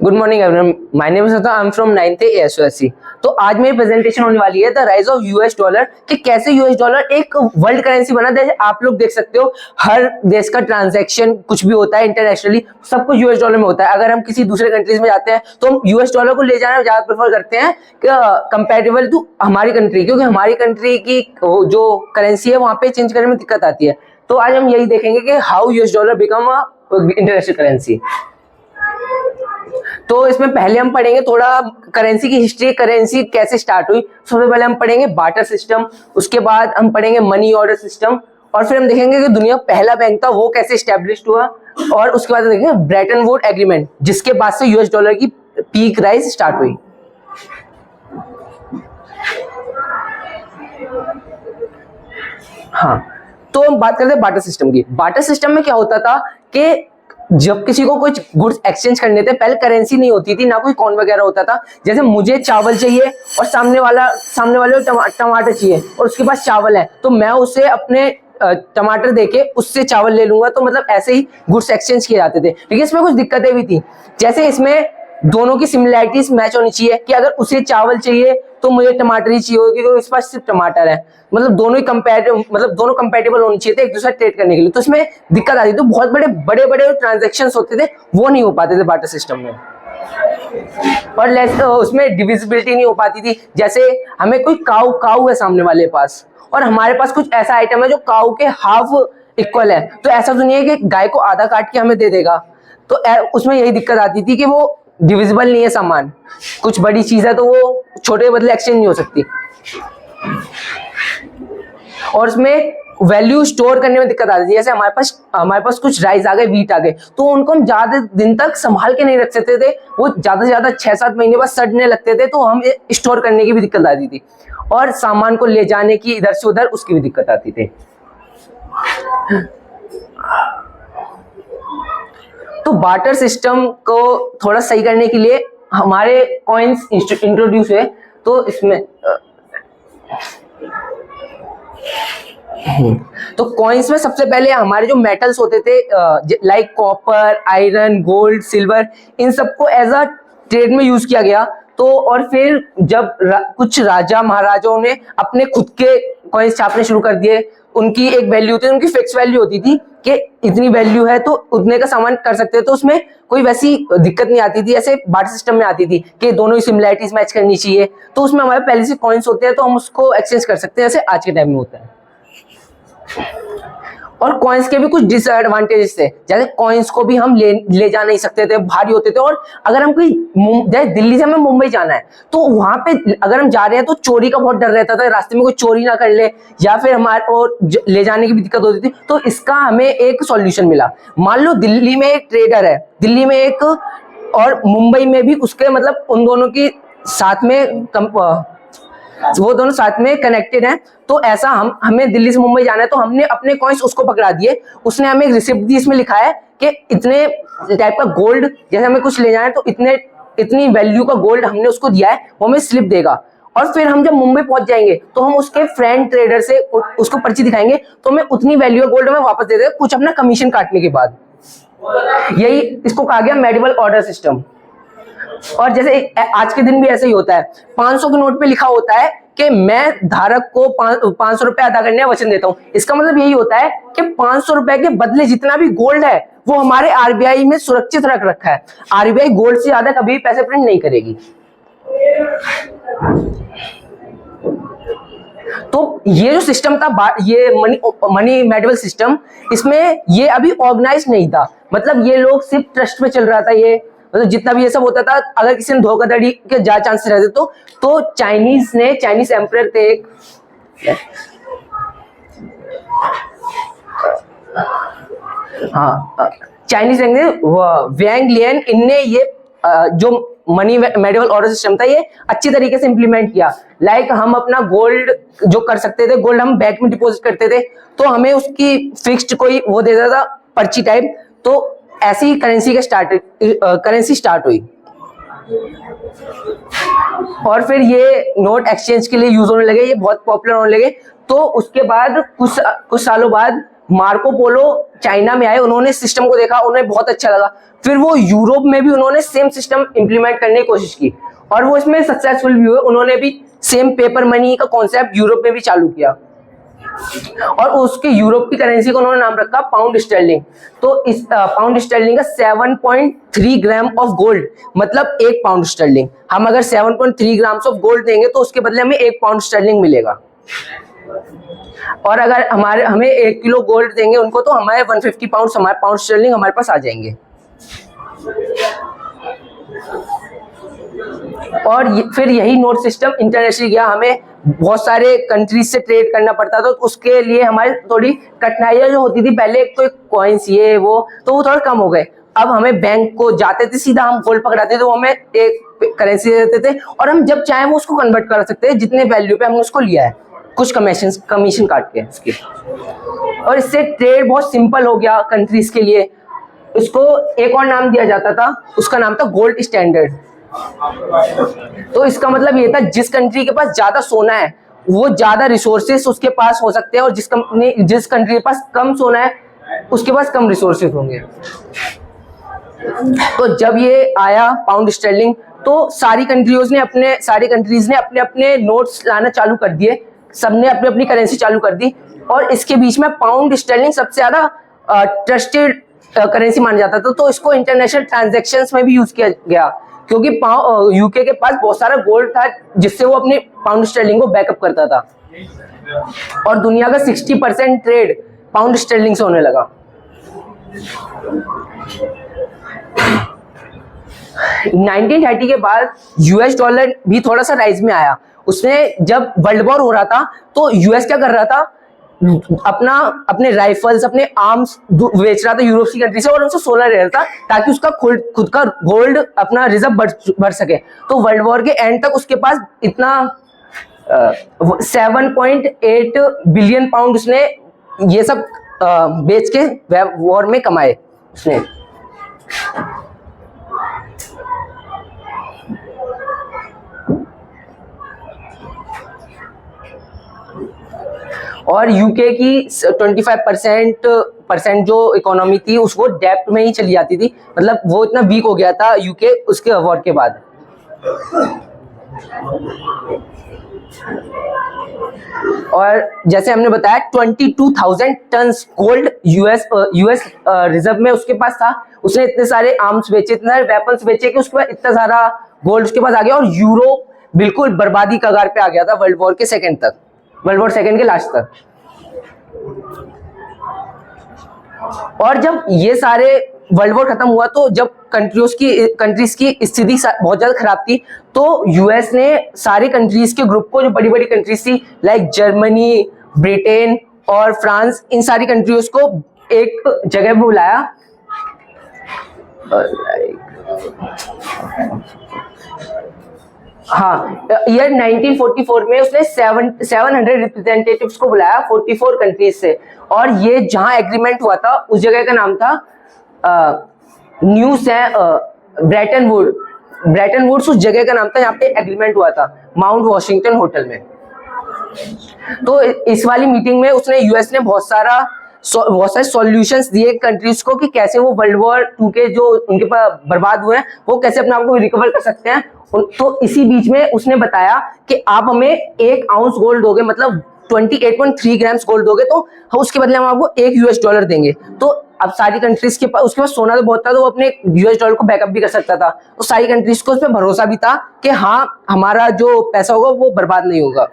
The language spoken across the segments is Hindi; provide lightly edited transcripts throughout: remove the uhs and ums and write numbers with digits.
Good morning everyone, my name is I am from 9th ASOSC। तो आज मेरी प्रेजेंटेशन होने वाली है the rise of US dollar, कि कैसे यूएस डॉलर एक वर्ल्ड करेंसी बना। जैसे आप लोग देख सकते हो, हर देश का ट्रांजैक्शन कुछ भी होता है इंटरनेशनली, सब कुछ यूएस डॉलर में होता है। अगर हम किसी दूसरे कंट्रीज में जाते हैं तो हम यूएस डॉलर को ले जाना ज्यादा प्रेफर करते हैं कंपेरेटिबल टू हमारी कंट्री, क्योंकि हमारी कंट्री की जो करेंसी है वहां पे चेंज करने में दिक्कत आती है। तो आज हम यही देखेंगे कि how US dollar become a international currency. तो इसमें पहले हम पढ़ेंगे थोड़ा करेंसी की हिस्ट्री, करेंसी कैसे स्टार्ट हुई। सबसे पहले हम पढ़ेंगे बार्टर सिस्टम, उसके बाद हम पढ़ेंगे मनी ऑर्डर सिस्टम, और फिर हम देखेंगे कि दुनिया का पहला बैंक था वो कैसे स्टैब्लिश्ड हुआ, और उसके बाद देखेंगे ब्रेटन वुड एग्रीमेंट, जिसके बाद से यूएस डॉलर की पीक राइज स्टार्ट हुई। हाँ, तो हम बात करते हैं बार्टर सिस्टम की। बार्टर सिस्टम में क्या होता था कि जब किसी को कुछ गुड्स एक्सचेंज करने थे, पहले करेंसी नहीं होती थी, ना कोई कॉइन वगैरह होता था। जैसे मुझे चावल चाहिए और सामने वाले टमाटर चाहिए, और उसके पास चावल है, तो मैं उसे अपने टमाटर देके उससे चावल ले लूंगा। तो मतलब ऐसे ही गुड्स एक्सचेंज किए जाते थे। लेकिन इसमें कुछ दिक्कतें भी थी। जैसे इसमें दोनों की सिमिलैरिटीज मैच होनी चाहिए, कि अगर उसे चावल चाहिए तो मुझे टमाटर ही चाहिए, क्योंकि उसके पास सिर्फ टमाटर है। मतलब दोनों ही दोनों कंपैटिबल होनी चाहिए थे एक दूसरे ट्रेड करने के लिए। तो इसमें दिक्कत आती थी। तो बहुत बड़े बड़े ट्रांजेक्शन होते थे, वो नहीं हो पाते थे बार्टर सिस्टम में। और उसमें डिविजिबिलिटी नहीं हो पाती थी। जैसे हमें कोई काऊ है सामने वाले पास, और हमारे पास कुछ ऐसा आइटम है जो काऊ के हाफ इक्वल है, तो ऐसा तो नहीं है कि गाय को आधा काट के हमें दे देगा। तो उसमें यही दिक्कत आती थी कि वो डिविजिबल नहीं है सामान, कुछ बड़ी चीज है तो वो छोटे बदले एक्सचेंज नहीं हो सकती। और उसमें वैल्यू स्टोर करने में दिक्कत आती थी। जैसे हमारे पास कुछ राइस आ गए, व्हीट आ गए, तो उनको हम ज्यादा दिन तक संभाल के नहीं रख सकते थे। वो ज्यादा से ज्यादा 6-7 महीने बाद सड़ने लगते थे, तो हम स्टोर करने की भी दिक्कत आती थी। और सामान को ले जाने की इधर से उधर, उसकी भी दिक्कत आती थी। तो बार्टर सिस्टम को थोड़ा सही करने के लिए हमारे कॉइन्स इंट्रोड्यूस हुए। तो इसमें तो कॉइन्स में सबसे पहले हमारे जो मेटल्स होते थे, like copper, iron, gold, silver, इन सबको एज अ ट्रेड में यूज किया गया। तो और फिर जब कुछ राजा महाराजाओं ने अपने खुद के कॉइन्स छापने शुरू कर दिए, उनकी एक वैल्यू होती थी, उनकी फिक्स वैल्यू होती थी कि इतनी वैल्यू है तो उतने का सामान कर सकते हैं। तो उसमें कोई वैसी दिक्कत नहीं आती थी, ऐसे बार्टर सिस्टम में आती थी कि दोनों ही सिमिलैरिटीज मैच करनी चाहिए। तो उसमें हमारे पहले से कॉइन्स होते हैं, तो हम उसको एक्सचेंज कर सकते हैं, जैसे आज के टाइम में होता है। और कॉइन्स के भी कुछ डिसएडवांटेजेस थे। जैसे कॉइन्स को भी हम ले जा नहीं सकते थे, भारी होते थे। और अगर हम जैसे दिल्ली से हमें मुंबई जाना है, तो वहां पे अगर हम जा रहे हैं तो चोरी का बहुत डर रहता था, रास्ते में कोई चोरी ना कर ले, या फिर हमारे और ले जाने की भी दिक्कत होती थी। तो इसका हमें एक सॉल्यूशन मिला। मान लो दिल्ली में एक ट्रेडर है, दिल्ली में एक, और मुंबई में भी उसके, मतलब उन दोनों की साथ में वो दोनों साथ में कनेक्टेड हैं। तो ऐसा हमें दिल्ली से मुंबई जाना है, तो हमने अपने कॉइन्स उसको पकड़ा दिए, उसने हमें एक रिसिप्ट दी, इसमें लिखा है कि इतने टाइप का गोल्ड, जैसे हमें कुछ ले जाना है तो इतनी वैल्यू का गोल्ड हमने उसको दिया है, वो हमें स्लिप देगा। और फिर हम जब मुंबई पहुंच जाएंगे तो हम उसके फ्रेंड ट्रेडर से उसको पर्ची दिखाएंगे, तो हमें उतनी वैल्यू का गोल्ड हमें वापस दे देगा, कुछ अपना कमीशन काटने के बाद। यही इसको कहा गया मेडिवल ऑर्डर सिस्टम। और जैसे आज के दिन भी ऐसे ही होता है, 500 के नोट पे लिखा होता है कि मैं धारक को 500 रुपए अदा करने का वचन देता हूं। इसका मतलब यही होता है कि 500 रुपए के बदले जितना भी गोल्ड है वो हमारे आरबीआई में सुरक्षित रख रखा है। आरबीआई गोल्ड से ज्यादा कभी पैसे प्रिंट नहीं करेगी। तो ये जो सिस्टम था, ये मनी मेडिवल सिस्टम, इसमें ये अभी ऑर्गेनाइज नहीं था। मतलब ये लोग सिर्फ ट्रस्ट पे चल रहा था। ये मतलब जितना भी ये सब होता था, अगर किसी ने धोखाधड़ी के ज्यादा चांसेस रहते तो चाइनीज एम्परर थे एक, चाइनीज वैंग लियन, इनने ये जो मनी मेडिवल ऑर्डर सिस्टम था ये अच्छी तरीके से इंप्लीमेंट किया। लाइक हम अपना गोल्ड जो कर सकते थे, गोल्ड हम बैंक में डिपॉजिट करते थे, तो हमें उसकी फिक्स्ड कोई वो देता था, पर्ची टाइप। तो ऐसी करेंसी स्टार्ट हुई। और फिर ये नोट एक्सचेंज के लिए यूज होने लगे, ये बहुत पॉपुलर होने लगे। तो उसके बाद कुछ सालों बाद मार्को पोलो चाइना में आए, उन्होंने सिस्टम को देखा, उन्हें बहुत अच्छा लगा, फिर वो यूरोप में भी उन्होंने सेम सिस्टम इंप्लीमेंट करने की कोशिश की और वो इसमें सक्सेसफुल भी हुए। उन्होंने भी सेम पेपर मनी का कॉन्सेप्ट यूरोप में भी चालू किया और उसके यूरोप की करेंसी को उन्होंने नाम रखा पाउंड स्टर्लिंग। तो इस पाउंड स्टर्लिंग का 7.3 ग्राम ऑफ गोल्ड मतलब 1 पाउंड स्टर्लिंग, हम अगर 7.3 ग्राम्स ऑफ गोल्ड देंगे तो उसके बदले हमें 1 पाउंड स्टर्लिंग मिलेगा। और अगर हमें 1 किलो गोल्ड देंगे उनको तो हमारे 150 पाउंड स्टर्लिंग हमारे पास आ जाएंगे। और फिर यही नोट सिस्टम इंटरनेशनल गया, हमें बहुत सारे कंट्रीज से ट्रेड करना पड़ता था, तो उसके लिए हमारी थोड़ी कठिनाइयां जो होती थी पहले, एक तो एक कॉइन्स ये वो, तो वो थोड़ा कम हो गए। अब हमें बैंक को जाते थे सीधा, हम गोल्ड पकड़ाते थे, तो हमें एक करेंसी दे देते थे और हम जब चाहे वो उसको कन्वर्ट कर सकते हैं जितने वैल्यू पे हमने उसको लिया है, कुछ कमीशन काट के इसके। और इससे ट्रेड बहुत सिंपल हो गया कंट्रीज के लिए। इसको एक और नाम दिया जाता था, उसका नाम था गोल्ड स्टैंडर्ड। तो इसका मतलब ये था जिस कंट्री के पास ज्यादा सोना है वो ज्यादा रिसोर्सेस उसके पास हो सकते हैं और जिस कंट्री के पास कम सोना है उसके पास कम रिसोर्सेस होंगे। तो जब ये आया पाउंड स्टर्लिंग तो सारी कंट्रीज ने अपने अपने नोट्स लाना चालू कर दिए, सबने अपनी अपनी करेंसी चालू कर दी और इसके बीच में पाउंड स्टर्लिंग सबसे ज्यादा ट्रस्टेड करेंसी माना जाता था। तो इसको इंटरनेशनल ट्रांजैक्शंस में भी यूज किया गया क्योंकि यूके के पास बहुत सारा गोल्ड था जिससे वो अपने पाउंड स्टर्लिंग को बैकअप करता था और दुनिया का 60% ट्रेड पाउंड स्टर्लिंग से होने लगा। 1930 के बाद यूएस डॉलर भी थोड़ा सा राइज में आया। उसने जब वर्ल्ड वॉर हो रहा था तो यूएस क्या कर रहा था, अपने राइफल्स अपने आर्म्स बेच रहा था यूरोप की कंट्री से और उनसे सोना ले रहा था ताकि उसका खुद का गोल्ड अपना रिजर्व बढ़ सके। तो वर्ल्ड वॉर के एंड तक उसके पास इतना 7.8 बिलियन पाउंड उसने ये सब बेच के वॉर में कमाए उसने। और यूके की 25% जो इकोनॉमी थी उसको डेब्ट में ही चली जाती थी, मतलब वो इतना वीक हो गया था यूके उसके वॉर के बाद। और जैसे हमने बताया 22,000 टन्स गोल्ड यूएस रिजर्व में उसके पास था। उसने इतने सारे आर्म्स बेचे, इतने सारे वेपन्स बेचे कि उसके बाद इतना सारा गोल्ड उसके पास आ गया और यूरोप बिल्कुल बर्बादी कगार पे आ गया था वर्ल्ड वॉर सेकेंड के लास्ट तक। और जब ये सारे वर्ल्ड वॉर खत्म हुआ तो जब कंट्रीज की स्थिति बहुत ज्यादा खराब थी तो यूएस ने सारी कंट्रीज के ग्रुप को, जो बड़ी बड़ी कंट्रीज थी लाइक जर्मनी, ब्रिटेन और फ्रांस, इन सारी कंट्रीज को एक जगह पे बुलाया। हाँ, ईयर 1944 में उसने 700 रिप्रेजेंटेटिव्स को बुलाया 44 कंट्रीज से और ये जहां एग्रीमेंट हुआ था उस जगह का नाम था ब्रेटन वुड्स उस जगह का नाम था, यहाँ पे एग्रीमेंट हुआ था माउंट वॉशिंगटन होटल में। तो इस वाली मीटिंग में उसने यूएस ने बहुत सारे सॉल्यूशंस दिए कंट्रीज को कि कैसे वो वर्ल्ड वॉर 2 के जो उनके पास बर्बाद हुए हैं वो कैसे अपने आप को रिकवर कर सकते हैं। तो इसी बीच में उसने बताया कि आप हमें 1 आउंस गोल्ड दोगे, मतलब 28.3 ग्राम्स गोल्ड दोगे तो हम उसके बदले हम आपको $1 देंगे। तो अब सारी कंट्रीज के पास, उसके पास सोना तो बहुत था तो वो अपने $1 को बैकअप भी कर सकता था, तो सारी कंट्रीज को उस पर भरोसा भी था कि हाँ हमारा जो पैसा होगा वो बर्बाद नहीं होगा।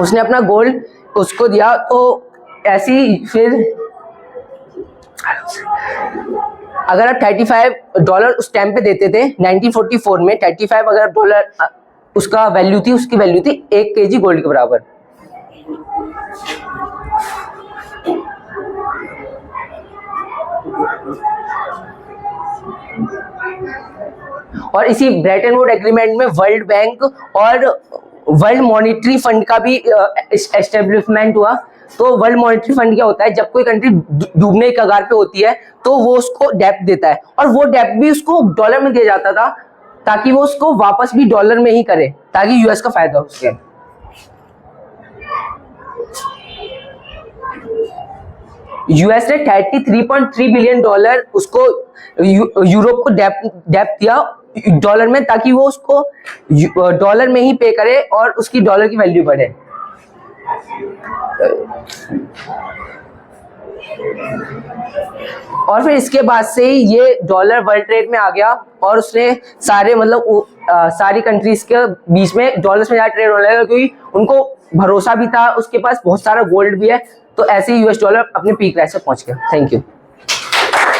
उसने अपना गोल्ड उसको दिया। तो ऐसी फिर अगर आप $35 उस टाइम पे देते थे 1944 में, 35 अगर डॉलर उसका वैल्यू थी, उसकी वैल्यू थी 1 kg गोल्ड के बराबर। और इसी ब्रेटन वुड एग्रीमेंट में वर्ल्ड बैंक और वर्ल्ड मॉनिटरी फंड का भी एस्टेब्लिशमेंट हुआ। तो वर्ल्ड मॉनिटरी फंड क्या होता है, जब कोई कंट्री डूबने की कगार पे होती है तो वो उसको डेब्ट देता है और वो डेब्ट भी उसको डॉलर में दिया जाता था ताकि वो उसको वापस भी डॉलर में ही करे ताकि यूएस का फायदा हो सके। यूएस ने 33.3 बिलियन डॉलर उसको यूरोप को डेप्ट दिया डॉलर में, ताकि वो उसको डॉलर में ही पे करे और उसकी डॉलर की वैल्यू बढ़े। और फिर इसके बाद से ही ये डॉलर वर्ल्ड ट्रेड में आ गया और उसने सारे मतलब सारी कंट्रीज के बीच में डॉलर्स में ज़्यादा ट्रेड होने लगा, क्योंकि उनको भरोसा भी था, उसके पास बहुत सारा गोल्ड भी है। तो ऐसे ही यूएस डॉलर अपने पीक प्राइस पे पहुंच गया। Thank you.